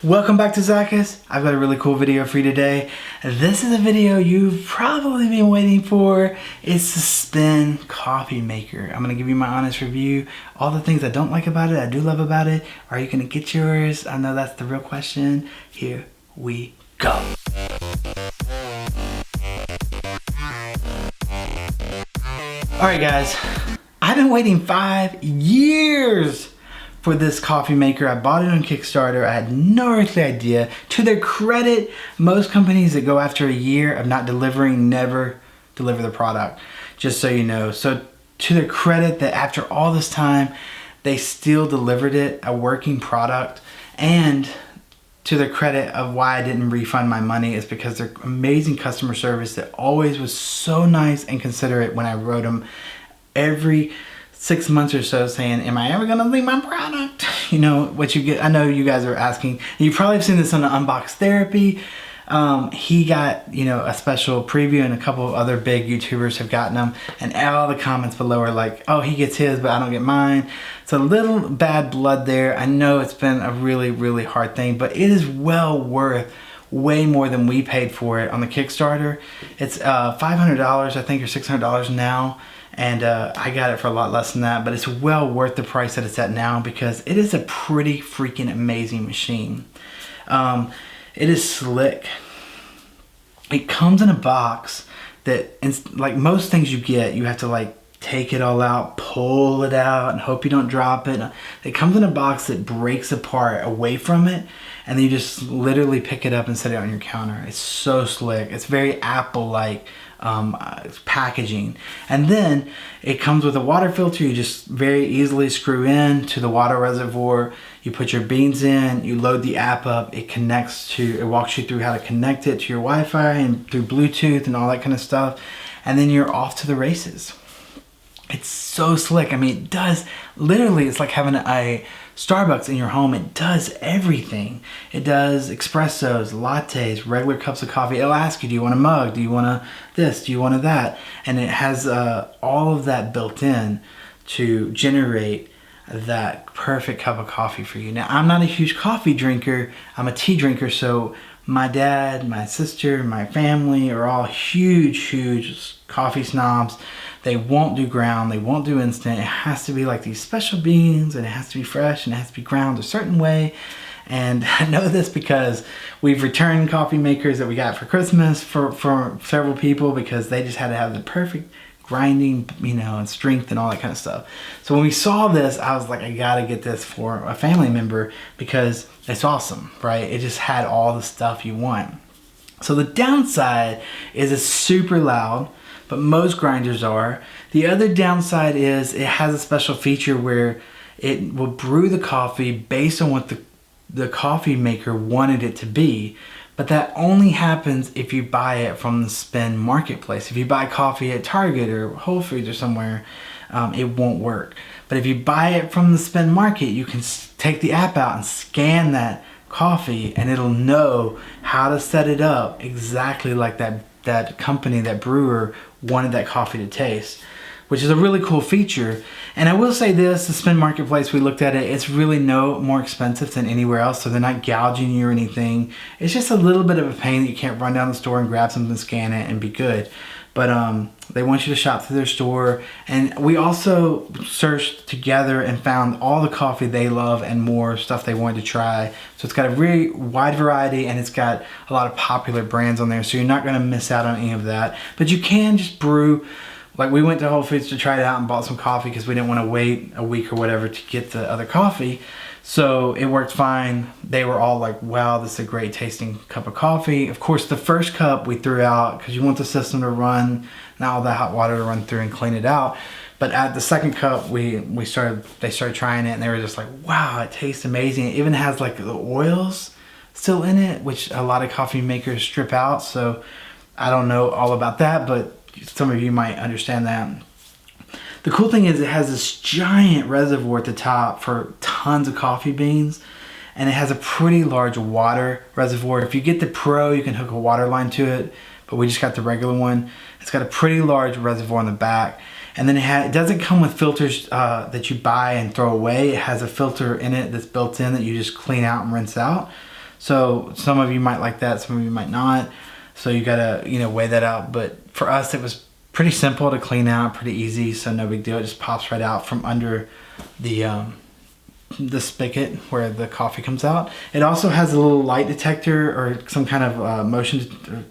Welcome back to Zacchus. I've got a really cool video for you today. This is a video you've probably been waiting for. It's the Spinn coffee maker. I'm gonna give you my honest review. All the things I don't like about it, I do love about it. Are you gonna get yours? I know that's the real question. Here we go. All right guys, I've been waiting 5 years for this coffee maker. I bought it on Kickstarter. I had no earthly idea. To their credit, most companies that go after a year of not delivering never deliver the product, just so you know. So to their credit that after all this time, they still delivered it, a working product. And to their credit of why I didn't refund my money is because their amazing customer service that always was so nice and considerate when I wrote them every 6 months or so saying, am I ever gonna leave my product? You know, what you get, I know you guys are asking. You probably have seen this on the Unbox Therapy. He got, you know, a special preview and a couple of other big YouTubers have gotten them, and all the comments below are like, oh, he gets his, but I don't get mine. It's a little bad blood there. I know it's been a really, really hard thing, but it is well worth way more than we paid for it on the Kickstarter. It's $500, I think, or $600 now. And I got it for a lot less than that, but it's well worth the price that it's at now because it is a pretty freaking amazing machine. It is slick. It comes in a box that, like most things you get, you have to like take it all out, pull it out, and hope you don't drop it. It comes in a box that breaks apart away from it, and then you just literally pick it up and set it on your counter. It's so slick. It's very Apple-like packaging. And then it comes with a water filter. You just very easily screw in to the water reservoir. You put your beans in, you load the app up, it walks you through how to connect it to your Wi-Fi and through Bluetooth and all that kind of stuff. And then you're off to the races. It's so slick. I mean, it does, literally, it's like having a Starbucks in your home. It does everything. It does espressos, lattes, regular cups of coffee. It'll ask you, do you want a mug? Do you want a this? Do you want a that? And it has all of that built in to generate that perfect cup of coffee for you. Now, I'm not a huge coffee drinker. I'm a tea drinker, so my dad, my sister, my family are all huge coffee snobs. They won't do ground, they won't do instant. It has to be like these special beans, and it has to be fresh, and it has to be ground a certain way. And I know this because we've returned coffee makers that we got for Christmas for several people because they just had to have the perfect grinding, you know, and strength and all that kind of stuff. So when we saw this, I was like, I gotta get this for a family member because it's awesome, right? It just had all the stuff you want. So the downside is it's super loud, but most grinders are. The other downside is it has a special feature where it will brew the coffee based on what the coffee maker wanted it to be, but that only happens if you buy it from the Spinn marketplace. If you buy coffee at Target or Whole Foods or somewhere, it won't work. But if you buy it from the Spinn market, you can take the app out and scan that coffee, and it'll know how to set it up exactly like that company, that brewer wanted that coffee to taste, which is a really cool feature. And I will say this, the Spinn marketplace, we looked at it, it's really no more expensive than anywhere else, so they're not gouging you or anything. It's just a little bit of a pain that you can't run down the store and grab something, scan it, and be good. But they want you to shop through their store. And we also searched together and found all the coffee they love and more stuff they wanted to try. So it's got a really wide variety, and it's got a lot of popular brands on there, so you're not gonna miss out on any of that. But you can just brew. Like, we went to Whole Foods to try it out and bought some coffee because we didn't want to wait a week or whatever to get the other coffee. So it worked fine. They were all like, wow, this is a great tasting cup of coffee. Of course, the first cup we threw out because you want the system to run, not all the hot water to run through and clean it out. But at the second cup, they started trying it, and they were just like, wow, it tastes amazing. It even has like the oils still in it, which a lot of coffee makers strip out. So I don't know all about that, but some of you might understand that. The cool thing is it has this giant reservoir at the top for tons of coffee beans, and it has a pretty large water reservoir. If you get the Pro, you can hook a water line to it, but we just got the regular one. It's got a pretty large reservoir in the back, and then it doesn't come with filters that you buy and throw away. It has a filter in it that's built in that you just clean out and rinse out. So some of you might like that, some of you might not. So you gotta, weigh that out. But for us, it was pretty simple to clean out, pretty easy, so no big deal. It just pops right out from under the spigot where the coffee comes out. It also has a little light detector or some kind of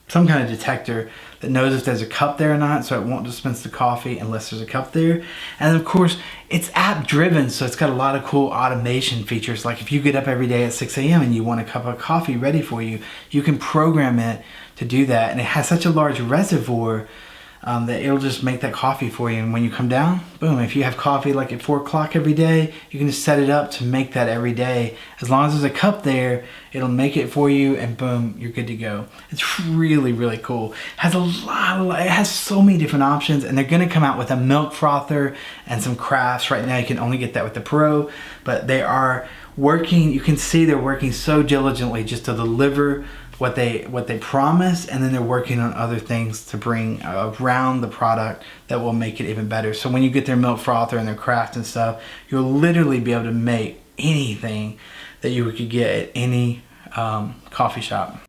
some kind of detector that knows if there's a cup there or not, so it won't dispense the coffee unless there's a cup there. And of course, it's app driven, so it's got a lot of cool automation features. Like if you get up every day at 6 a.m. and you want a cup of coffee ready for you, you can program it to do that. And it has such a large reservoir that it'll just make that coffee for you. And when you come down, boom, if you have coffee like at 4 o'clock every day, you can just set it up to make that every day. As long as there's a cup there, it'll make it for you, and boom, you're good to go. It's really, really cool. It has so many different options, and they're gonna come out with a milk frother and some crafts. Right now you can only get that with the Pro, but they are working, you can see they're working so diligently just to deliver what they promise, and then they're working on other things to bring around the product that will make it even better. So when you get their milk frother and their craft and stuff, you'll literally be able to make anything that you could get at any coffee shop.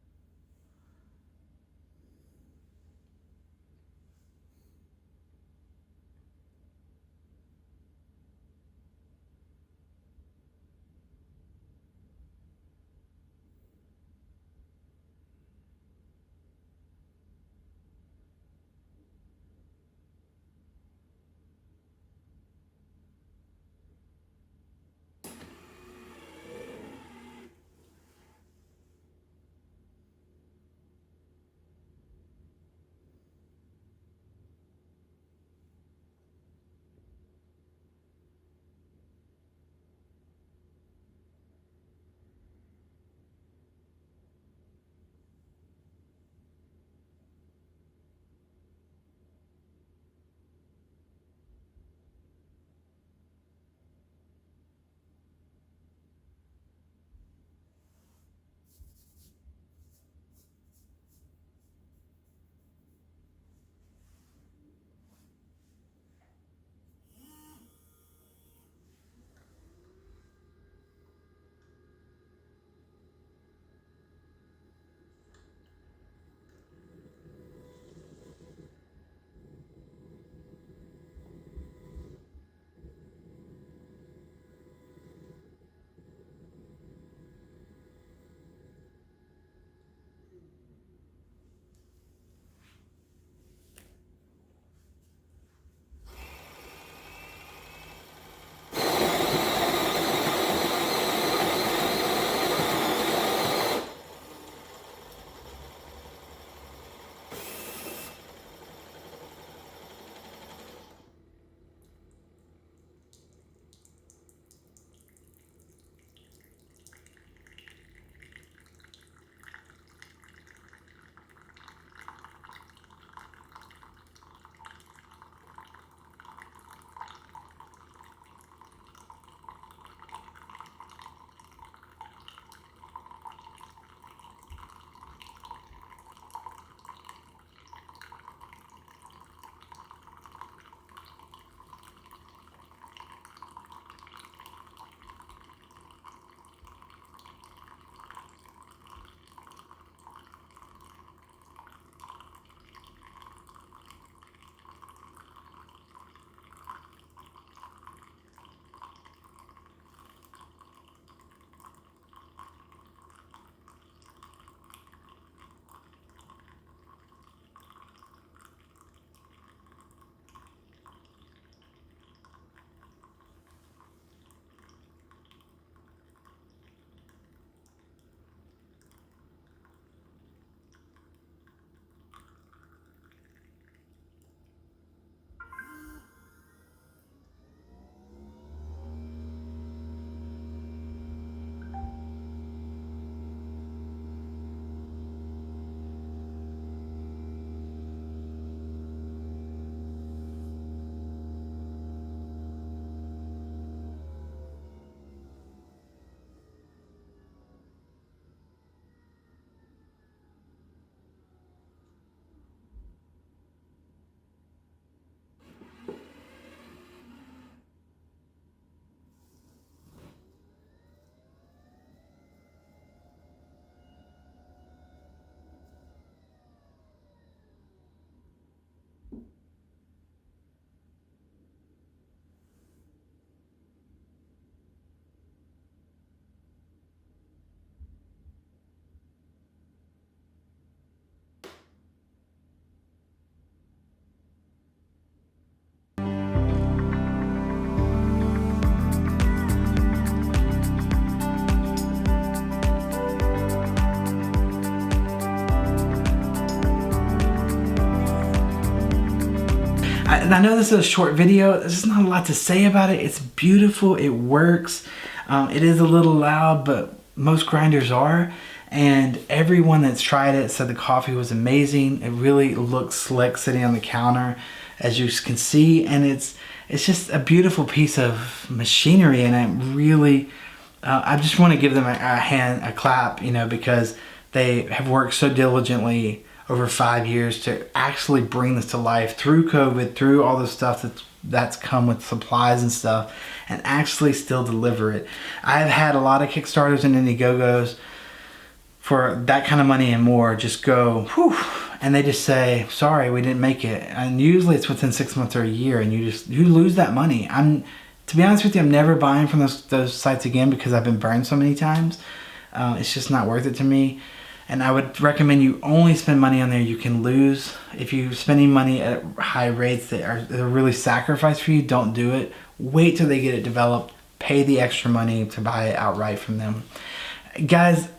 I know this is a short video. There's not a lot to say about it. It's beautiful. It works. It is a little loud, but most grinders are. And everyone that's tried it said the coffee was amazing. It really looks slick sitting on the counter, as you can see. And it's just a beautiful piece of machinery. And I really, I just want to give them a clap, you know, because they have worked so diligently over 5 years to actually bring this to life through COVID, through all the stuff that's come with supplies and stuff, and actually still deliver it. I've had a lot of Kickstarters and Indiegogos for that kind of money and more just go, whew, and they just say, sorry, we didn't make it. And usually it's within 6 months or a year, and you lose that money. To be honest with you, I'm never buying from those sites again because I've been burned so many times. It's just not worth it to me. And I would recommend you only spend money on there you can lose. If you're spending money at high rates that are really sacrificed for you, don't do it. Wait till they get it developed. Pay the extra money to buy it outright from them. Guys,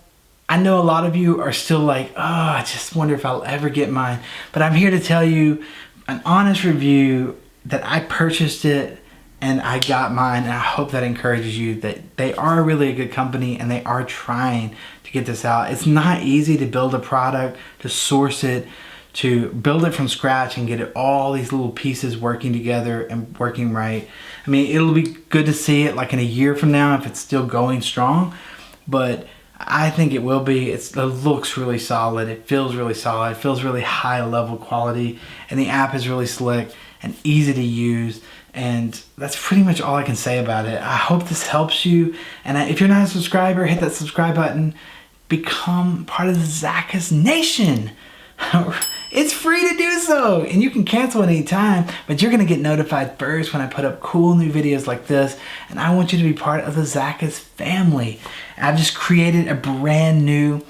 I know a lot of you are still like, oh, I just wonder if I'll ever get mine. But I'm here to tell you an honest review that I purchased it and I got mine, and I hope that encourages you that they are really a good company and they are trying to get this out. It's not easy to build a product, to source it, to build it from scratch and get it all these little pieces working together and working right. I mean, it'll be good to see it like in a year from now if it's still going strong, but I think it will be. It looks really solid. It feels really solid. It feels really high level quality, and the app is really slick and easy to use. And that's pretty much all I can say about it. I hope this helps you. And if you're not a subscriber, hit that subscribe button. Become part of the Zacchus Nation. It's free to do so. And you can cancel at any time, but you're going to get notified first when I put up cool new videos like this. And I want you to be part of the Zacchus family. I've just created a brand new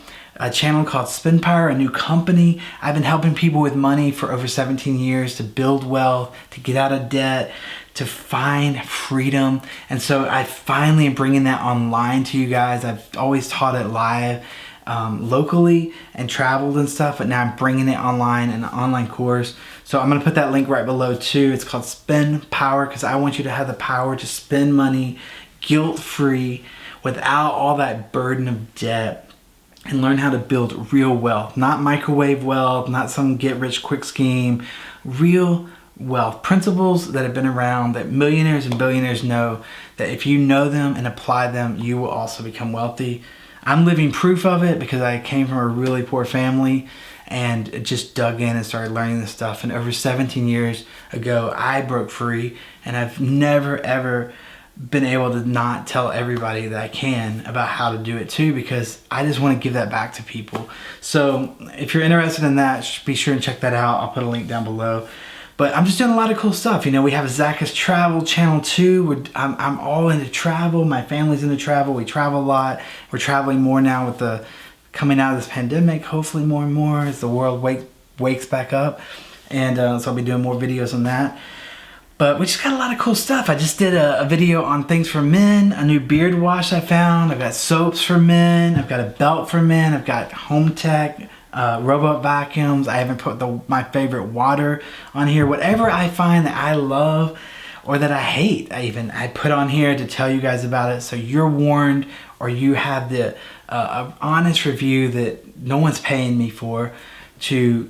channel called Spinn, a new company. I've been helping people with money for over 17 years to build wealth, to get out of debt, to find freedom. And so I finally am bringing that online to you guys. I've always taught it live locally and traveled and stuff, but now I'm bringing it online in an online course. So I'm gonna put that link right below too. It's called Spinn Power because I want you to have the power to spend money guilt-free without all that burden of debt, and learn how to build real wealth, not microwave wealth, not some get-rich-quick scheme, real wealth, principles that have been around that millionaires and billionaires know, that if you know them and apply them, you will also become wealthy. I'm living proof of it because I came from a really poor family and just dug in and started learning this stuff. And over 17 years ago, I broke free, and I've never, ever been able to not tell everybody that I can about how to do it too, because I just want to give that back to people. So if you're interested in that, be sure and check that out. I'll put a link down below. But I'm just doing a lot of cool stuff. You know, we have a Zacchus Travel channel too. I'm all into travel. My family's into travel. We travel a lot. We're traveling more now with the coming out of this pandemic, hopefully more and more as the world wakes back up. And so I'll be doing more videos on that. But we just got a lot of cool stuff. I just did a video on things for men, a new beard wash I found. I've got soaps for men. I've got a belt for men. I've got home tech, robot vacuums. I haven't put my favorite water on here. Whatever I find that I love or that I hate, I put on here to tell you guys about it, so you're warned, or you have the honest review that no one's paying me for, to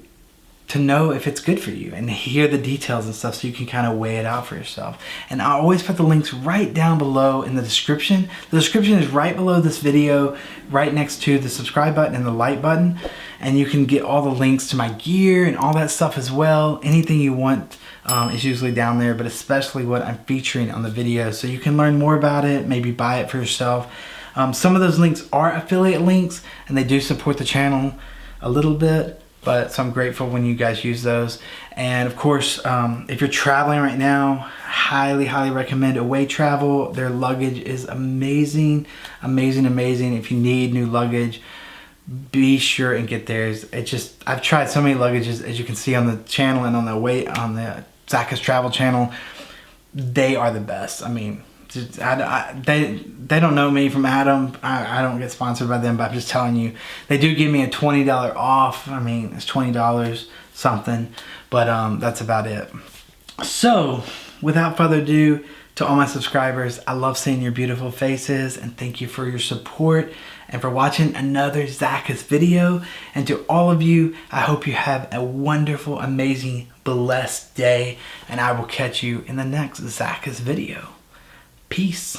know if it's good for you and hear the details and stuff, so you can kind of weigh it out for yourself. And I always put the links right down below in the description. The description is right below this video, right next to the subscribe button and the like button. And you can get all the links to my gear and all that stuff as well. Anything you want is usually down there, but especially what I'm featuring on the video, so you can learn more about it, maybe buy it for yourself. Some of those links are affiliate links, and they do support the channel a little bit. So I'm grateful when you guys use those. And of course, if you're traveling right now, highly recommend Away Travel. Their luggage is amazing. If you need new luggage, be sure and get theirs. I've tried so many luggages, as you can see on the channel and on the Zacchus Travel channel. They are the best. I mean, they don't know me from Adam. I don't get sponsored by them, but I'm just telling you, they do give me a $20 off. I mean, it's $20 something, but that's about it. So, without further ado, to all my subscribers, I love seeing your beautiful faces and thank you for your support and for watching another Zacchaeus video. And to all of you, I hope you have a wonderful, amazing, blessed day, and I will catch you in the next Zacchaeus video. Peace.